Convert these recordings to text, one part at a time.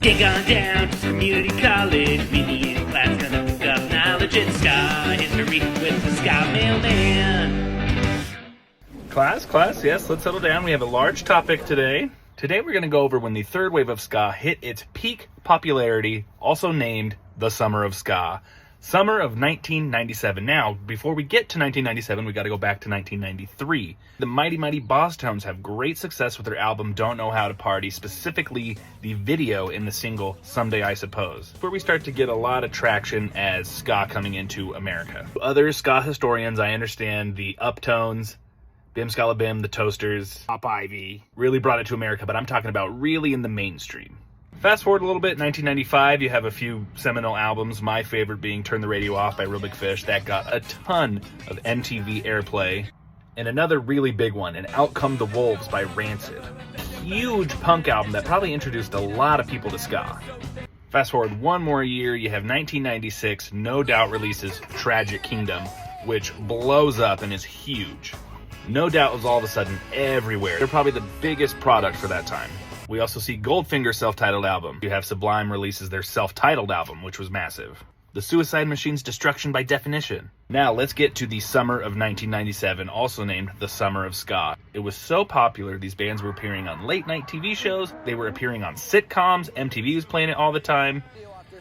Dig on down to community college. Me in class gonna pick up knowledge in ska history with the Ska Mailman. Class, yes, let's settle down. We have a large topic today. Today we're going to go over when the third wave of ska hit its peak popularity, also named the Summer of Ska. Summer of 1997. Now, before we get to 1997, we got to go back to 1993. The Mighty Boss Tones have great success with their album Don't Know How to Party, specifically the video in the single Someday I Suppose, where we start to get a lot of traction as ska coming into America. Other ska historians, I understand the Uptones, Bim Scala Bim, the Toasters, Pop Ivy, really brought it to America, but I'm talking about really in the mainstream. Fast forward a little bit, 1995, you have a few seminal albums, my favorite being Turn the Radio Off by Real Big Fish. That got a ton of MTV airplay. And another really big one, and Out Come the Wolves by Rancid. Huge punk album that probably introduced a lot of people to ska. Fast forward one more year, you have 1996, No Doubt releases Tragic Kingdom, which blows up and is huge. No Doubt was all of a sudden everywhere. They're probably the biggest product for that time. We also see Goldfinger's self-titled album. You have Sublime releases their self-titled album, which was massive. The Suicide Machine's Destruction by Definition. Now let's get to the summer of 1997, also named the Summer of Ska. It was so popular, these bands were appearing on late-night TV shows, they were appearing on sitcoms, MTV was playing it all the time.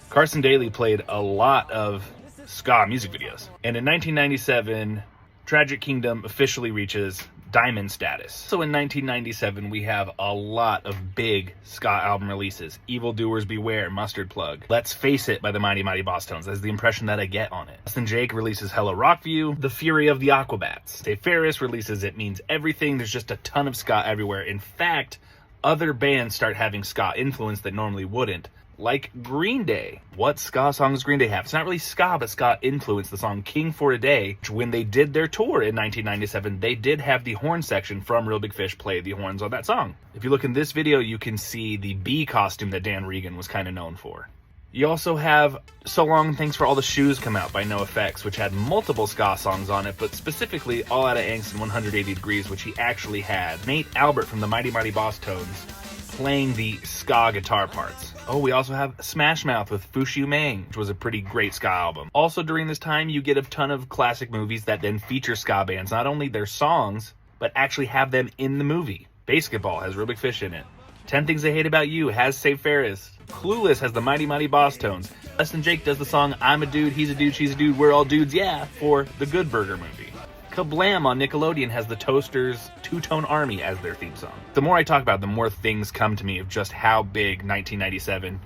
Carson Daly played a lot of ska music videos. And in 1997, Tragic Kingdom officially reaches diamond status. So in 1997, we have a lot of big ska album releases. Evildoers Beware, Mustard Plug. Let's Face It by the Mighty Boss Tones. That's the impression that I get on it. Less Than Jake releases Hello Rockview. The Fury of the Aquabats. Dave Ferris releases It Means Everything. There's just a ton of ska everywhere. In fact, other bands start having ska influence that normally wouldn't. Like Green Day. What ska songs does Green Day have? It's not really ska, but ska influenced the song King for a Day, which when they did their tour in 1997, they did have the horn section from Real Big Fish play the horns on that song. If you look in this video, you can see the bee costume that Dan Regan was kind of known for. You also have So Long Thanks for All the Shoes come out by NoFX, which had multiple ska songs on it, but specifically All Outta Angst and 180 Degrees, which he actually had. Nate Albert from the Mighty Boss Tones playing the ska guitar parts. Oh, we also have Smash Mouth with Fushu Mang, which was a pretty great ska album. Also during this time, you get a ton of classic movies that then feature ska bands, not only their songs, but actually have them in the movie. Basketball has Real Big Fish in it. 10 Things I Hate About You has Dave Ferris. Clueless has the Mighty Boss Tones. Less Than Jake does the song I'm a Dude, He's a Dude, She's a Dude, We're All Dudes, Yeah, for the Good Burger movie. Kablam on Nickelodeon has the Toasters' Two-Tone Army as their theme song. The more I talk about it, the more things come to me of just how big 1997,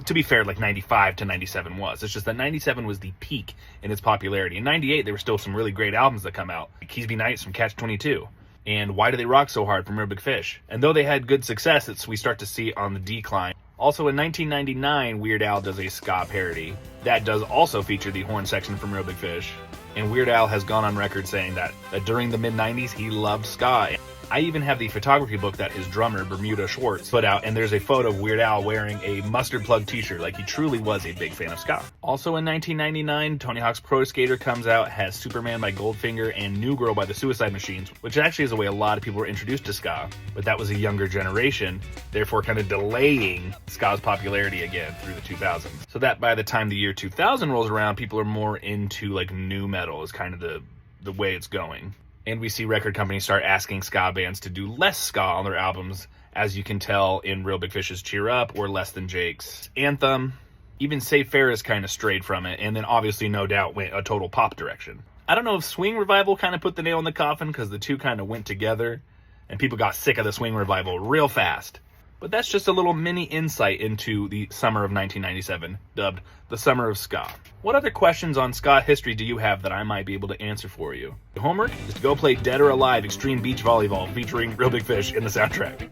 to be fair, like 95 to 97 was. It's just that 97 was the peak in its popularity. In 98, there were still some really great albums that come out. Like Keys Be Nights from Catch-22. And Why Do They Rock So Hard from Real Big Fish. And though they had good success, we start to see on the decline. Also in 1999, Weird Al does a ska parody. That does also feature the horn section from Real Big Fish. And Weird Al has gone on record saying that during the mid-90s, he loved ska. I even have the photography book that his drummer, Bermuda Schwartz, put out, and there's a photo of Weird Al wearing a Mustard Plug t-shirt, like he truly was a big fan of ska. Also in 1999, Tony Hawk's Pro Skater comes out, has Superman by Goldfinger and New Girl by the Suicide Machines, which actually is the way a lot of people were introduced to ska, but that was a younger generation, therefore kind of delaying ska's popularity again through the 2000s. So that by the time the year 2000 rolls around, people are more into like nu metal is kind of the way it's going. And we see record companies start asking ska bands to do less ska on their albums, as you can tell in Real Big Fish's Cheer Up or Less Than Jake's Anthem. Even Dave Ferris kind of strayed from it, and then obviously No Doubt went a total pop direction. I don't know if Swing Revival kind of put the nail in the coffin, because the two kind of went together, and people got sick of the Swing Revival real fast. But that's just a little mini insight into the summer of 1997, dubbed the Summer of Ska. What other questions on ska history do you have that I might be able to answer for you? The homework is to go play Dead or Alive Extreme Beach Volleyball featuring Real Big Fish in the soundtrack.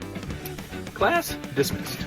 Class dismissed.